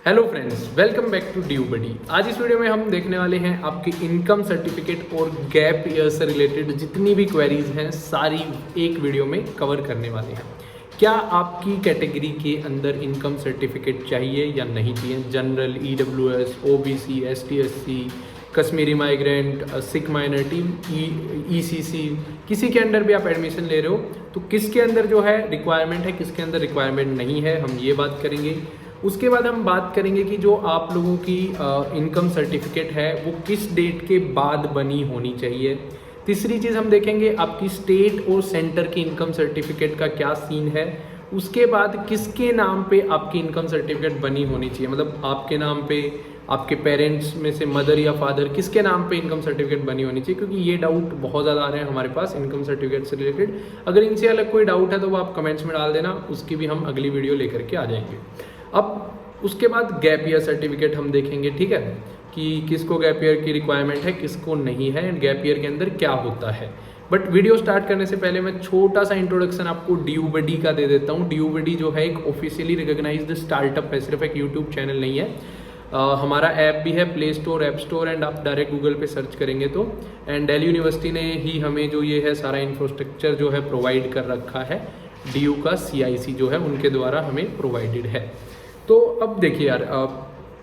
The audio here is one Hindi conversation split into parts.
Hello friends, welcome back to due buddy. आज इस वीडियो में हम देखने वाले हैं आपके इनकम सर्टिफिकेट और गैप ईयर से रिलेटेड जितनी भी क्वेरीज हैं सारी एक वीडियो में कवर करने वाले हैं। क्या आपकी कैटेगरी के अंदर इनकम सर्टिफिकेट चाहिए या नहीं चाहिए? General, EWS, OBC, ST, SC, Kashmiri migrant, Sikh minority, ECC, किसी के अंदर भी आप एडमिशन ले रहे हो तो किसके अंदर जो है रिक्वायरमेंट है, किसके अंदर रिक्वायरमेंट नहीं है, हम ये बात करेंगे। उसके बाद हम बात करेंगे कि जो आप लोगों की इनकम सर्टिफिकेट है वो किस डेट के बाद बनी होनी चाहिए। तीसरी चीज़ हम देखेंगे आपकी स्टेट और सेंटर की इनकम सर्टिफिकेट का क्या सीन है। उसके बाद किसके नाम पे आपकी इनकम सर्टिफिकेट बनी होनी चाहिए, मतलब आपके नाम पे, आपके पेरेंट्स में से मदर या फादर किसके नाम पे इनकम सर्टिफिकेट बनी होनी चाहिए, क्योंकि ये डाउट बहुत ज़्यादा आ रहे हैं हमारे पास इनकम सर्टिफिकेट से रिलेटेड। अगर इनसे अलग कोई डाउट है तो वो आप कमेंट्स में डाल देना, उसकी भी हम अगली वीडियो लेकर के आ जाएंगे। अब उसके बाद गैप ईयर सर्टिफिकेट हम देखेंगे, ठीक है, कि किसको गैप ईयर की रिक्वायरमेंट है, किसको नहीं है, एंड गैप ईयर के अंदर क्या होता है। बट वीडियो स्टार्ट करने से पहले मैं छोटा सा इंट्रोडक्शन आपको ड्यू बडी का दे देता हूँ। ड्यू बडी जो है एक ऑफिशियली रिकॉग्नाइज्ड स्टार्टअप है, सिर्फ एक यूट्यूब चैनल नहीं है। हमारा ऐप भी है, play store, app store, and आप डायरेक्ट गूगल पे सर्च करेंगे तो। एंड दिल्ली यूनिवर्सिटी ने ही हमें जो ये है सारा इंफ्रास्ट्रक्चर जो है प्रोवाइड कर रखा है। ड्यू का CIC जो है उनके द्वारा हमें प्रोवाइडेड है। तो अब देखिए यार,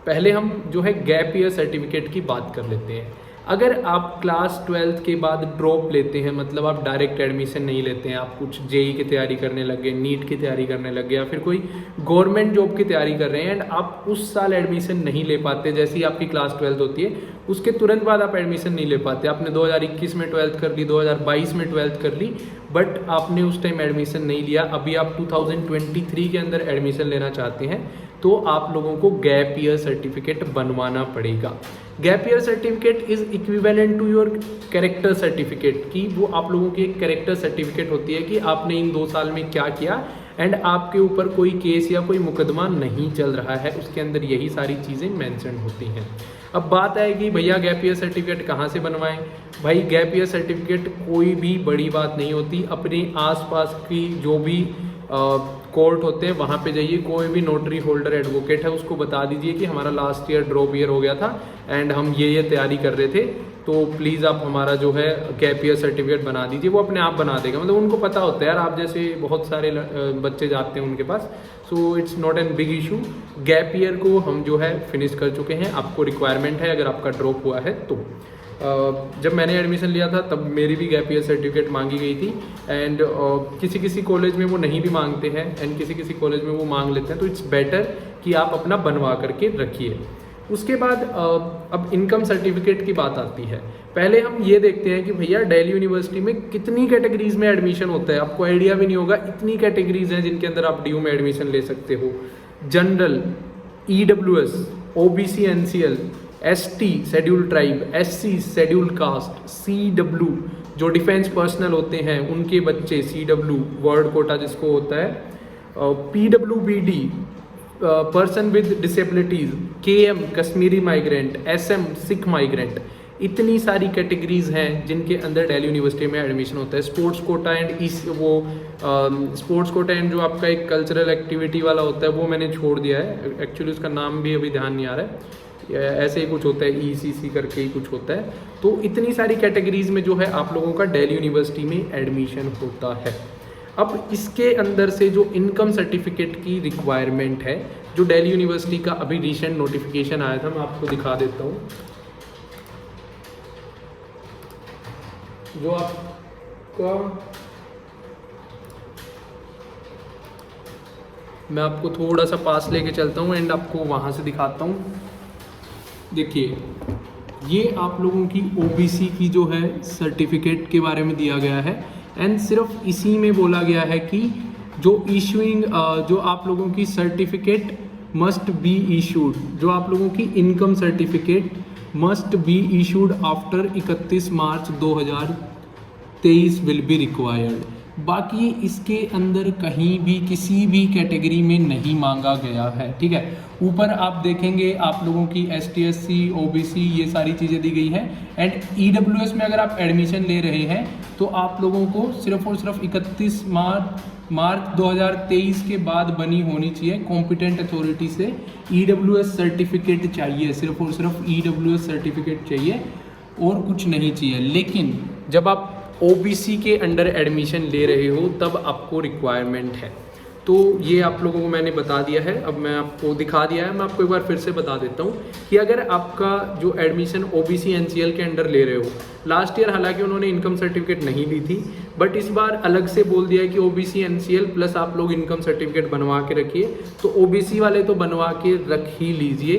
पहले हम जो है गैप ईयर सर्टिफिकेट की बात कर लेते हैं। अगर आप क्लास 12th के बाद ड्रॉप लेते हैं, मतलब आप डायरेक्ट एडमिशन नहीं लेते हैं, आप कुछ JEE की तैयारी करने लग गए, नीट की तैयारी करने लग गए, या फिर कोई गवर्नमेंट जॉब की तैयारी कर रहे हैं एंड आप उस साल एडमिशन नहीं ले पाते, जैसे ही आपकी क्लास 12th होती है उसके तुरंत बाद आप एडमिशन नहीं ले पाते। आपने 2021 में 12th कर ली, 2022 में 12th कर ली, बट आपने उस टाइम एडमिशन नहीं लिया। अभी आप 2023 के अंदर एडमिशन लेना चाहते हैं तो आप लोगों को गैप ईयर सर्टिफिकेट बनवाना पड़ेगा। Gap year certificate is equivalent to your character certificate की, वो आप लोगों की एक कैरेक्टर सर्टिफिकेट होती है कि आपने इन 2 साल में क्या किया एंड आपके ऊपर कोई केस या कोई मुकदमा नहीं चल रहा है, उसके अंदर यही सारी चीज़ें मेंशन होती हैं। अब बात आएगी भैया गैप ईयर सर्टिफिकेट कहाँ से बनवाएं। भाई गैप ईयर सर्टिफिकेट कोई भी बड़ी बात नहीं होती, अपने आसपास की जो भी कोर्ट होते हैं वहाँ पे जाइए, कोई भी नोटरी होल्डर एडवोकेट है उसको बता दीजिए कि हमारा लास्ट ईयर ड्रॉप ईयर हो गया था एंड हम ये तैयारी कर रहे थे, तो प्लीज़ आप हमारा जो है गैप ईयर सर्टिफिकेट बना दीजिए। वो अपने आप बना देगा, मतलब उनको पता होता है यार, आप जैसे बहुत सारे बच्चे जाते हैं उनके पास, so it's not an big issue. Gap year को हम जो है फिनिश कर चुके हैं, आपको रिक्वायरमेंट है अगर आपका ड्रॉप हुआ है तो। जब मैंने एडमिशन लिया था तब मेरी भी गैप ईयर सर्टिफिकेट मांगी गई थी एंड किसी किसी कॉलेज में वो नहीं भी मांगते हैं एंड किसी किसी कॉलेज में वो मांग लेते हैं, तो इट्स बेटर कि आप अपना बनवा करके रखिए। उसके बाद अब इनकम सर्टिफिकेट की बात आती है। पहले हम ये देखते हैं कि भैया दिल्ली यूनिवर्सिटी में कितनी कैटेगरीज में एडमिशन होता है। आपको आइडिया भी नहीं होगा, इतनी कैटेगरीज हैं जिनके अंदर आप ड्यू में एडमिशन ले सकते हो। General, EWS, OBC NCL, ST schedule tribe, SC schedule caste, CW जो डिफेंस पर्सनल होते हैं उनके बच्चे, CW वर्ड कोटा जिसको होता है, PWBD person with disabilities, KM Kashmiri migrant, SM Sikh migrant, इतनी सारी कैटेगरीज हैं जिनके अंदर दिल्ली यूनिवर्सिटी में एडमिशन होता है। Sports quota and sports quota and जो आपका एक कल्चरल एक्टिविटी वाला होता है वो मैंने छोड़ दिया है, एक्चुअली उसका नाम भी अभी ध्यान नहीं आ रहा है, ऐसे ही कुछ होता है, ECC करके ही कुछ होता है। तो इतनी सारी कैटेगरीज में जो है आप लोगों का दिल्ली यूनिवर्सिटी में एडमिशन होता है। अब इसके अंदर से जो इनकम सर्टिफिकेट की रिक्वायरमेंट है, जो दिल्ली यूनिवर्सिटी का अभी रिसेंट नोटिफिकेशन आया था, मैं आपको दिखा देता हूँ। जो आपका, मैं आपको थोड़ा सा पास लेके चलता हूँ एंड आपको वहाँ से दिखाता हूँ। देखिए, ये आप लोगों की OBC की जो है सर्टिफिकेट के बारे में दिया गया है एंड सिर्फ इसी में बोला गया है कि जो इशूइंग, जो आप लोगों की सर्टिफिकेट मस्ट बी इशूड, जो आप लोगों की income certificate must be issued after 31 March 2023 will be required. बाकी इसके अंदर कहीं भी किसी भी कैटेगरी में नहीं मांगा गया है, ठीक है। ऊपर आप देखेंगे आप लोगों की ST/SC OBC ये सारी चीज़ें दी गई हैं। एंड EWS में अगर आप एडमिशन ले रहे हैं तो आप लोगों को सिर्फ और सिर्फ 31 मार्च 2023 के बाद बनी होनी चाहिए कॉम्पिटेंट अथॉरिटी से EWS सर्टिफिकेट चाहिए, सिर्फ और सिर्फ EWS सर्टिफिकेट चाहिए और कुछ नहीं चाहिए। लेकिन जब आप OBC के अंडर एडमिशन ले रहे हो तब आपको रिक्वायरमेंट है, तो ये आप लोगों को मैंने बता दिया है। अब मैं आपको दिखा दिया है, मैं आपको एक बार फिर से बता देता हूँ कि अगर आपका जो एडमिशन OBC NCL के अंडर ले रहे हो, लास्ट ईयर हालांकि उन्होंने इनकम सर्टिफिकेट नहीं दी थी, बट इस बार अलग से बोल दिया है कि OBC NCL प्लस आप लोग इनकम सर्टिफिकेट बनवा के रखिए। तो OBC वाले तो बनवा के रख ही लीजिए,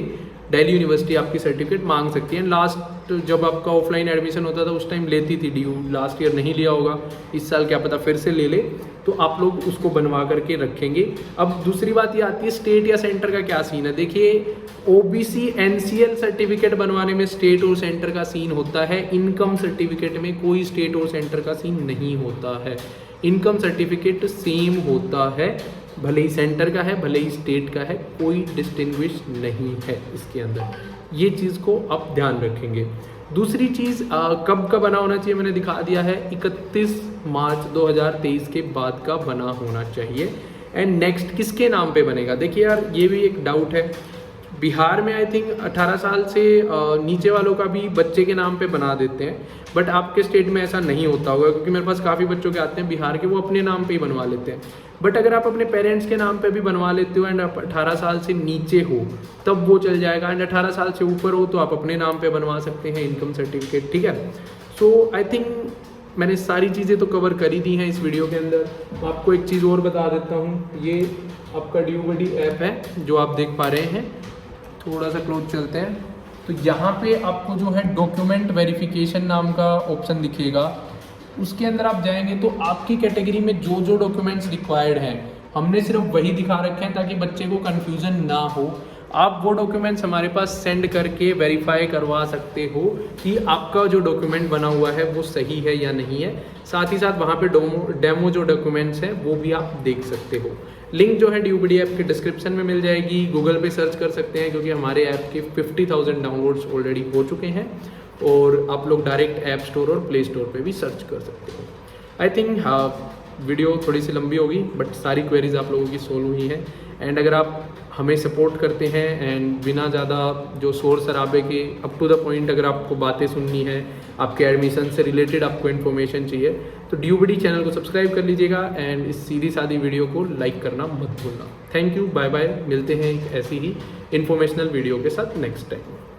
दिल्ली यूनिवर्सिटी आपकी सर्टिफिकेट मांग सकती है। लास्ट जब आपका ऑफलाइन एडमिशन होता था उस टाइम लेती थी DU, लास्ट ईयर नहीं लिया होगा, इस साल क्या पता फिर से ले ले, तो आप लोग उसको बनवा करके रखेंगे। अब दूसरी बात ये आती है स्टेट या सेंटर का क्या सीन है। देखिए OBC NCL सर्टिफिकेट बनवाने में स्टेट और सेंटर का सीन होता है, इनकम सर्टिफिकेट में कोई स्टेट और सेंटर का सीन नहीं होता है। इनकम सर्टिफिकेट सेम होता है, भले ही सेंटर का है भले ही स्टेट का है, कोई डिस्टिंग्विश नहीं है इसके अंदर। ये चीज़ को आप ध्यान रखेंगे। दूसरी चीज़ कब का बना होना चाहिए मैंने दिखा दिया है, 31 मार्च 2023 के बाद का बना होना चाहिए। एंड नेक्स्ट किसके नाम पे बनेगा, देखिए यार ये भी एक डाउट है। बिहार में आई थिंक 18 साल से नीचे वालों का भी बच्चे के नाम पे बना देते हैं, बट आपके स्टेट में ऐसा नहीं होता होगा, क्योंकि मेरे पास काफ़ी बच्चों के आते हैं बिहार के, वो अपने नाम पे ही बनवा लेते हैं। बट अगर आप अपने पेरेंट्स के नाम पे भी बनवा लेते हो एंड आप 18 साल से नीचे हो तब वो चल जाएगा, एंड 18 साल से ऊपर हो तो आप अपने नाम पे बनवा सकते हैं इनकम सर्टिफिकेट, ठीक है। सो आई थिंक मैंने सारी चीज़ें तो कवर कर ही दी हैं इस वीडियो के अंदर। आपको एक चीज़ और बता देता हूँ, ये आपका DubeBuddy ऐप है जो आप देख पा रहे हैं। थोड़ा सा क्लोज चलते हैं तो यहाँ पे आपको जो है डॉक्यूमेंट वेरिफिकेशन नाम का ऑप्शन दिखेगा, उसके अंदर आप जाएंगे तो आपकी कैटेगरी में जो जो डॉक्यूमेंट्स रिक्वायर्ड हैं हमने सिर्फ वही दिखा रखे हैं ताकि बच्चे को कन्फ्यूज़न ना हो। आप वो डॉक्यूमेंट्स हमारे पास सेंड करके वेरीफाई करवा सकते हो कि आपका जो डॉक्यूमेंट बना हुआ है वो सही है या नहीं है। साथ ही साथ वहाँ पे डेमो जो डॉक्यूमेंट्स हैं वो भी आप देख सकते हो। लिंक जो है DubeBuddy ऐप के डिस्क्रिप्शन में मिल जाएगी, गूगल पे सर्च कर सकते हैं क्योंकि हमारे ऐप के 50,000 डाउनलोड्स ऑलरेडी हो चुके हैं, और आप लोग डायरेक्ट ऐप स्टोर और प्ले स्टोर पे भी सर्च कर सकते हो। आई थिंक वीडियो थोड़ी सी लंबी होगी बट सारी क्वेरीज आप लोगों की सोल्व हुई हैं। एंड अगर आप हमें सपोर्ट करते हैं एंड बिना ज़्यादा जो शोर शराबे के अप टू द पॉइंट अगर आपको बातें सुननी है, आपके एडमिशन से रिलेटेड आपको इन्फॉर्मेशन चाहिए, तो DubeBuddy चैनल को सब्सक्राइब कर लीजिएगा एंड इस सीधी सादी वीडियो को लाइक करना मत भूलना। थैंक यू, बाय बाय, मिलते हैं एक ऐसी ही इन्फॉर्मेशनल वीडियो के साथ नेक्स्ट टाइम।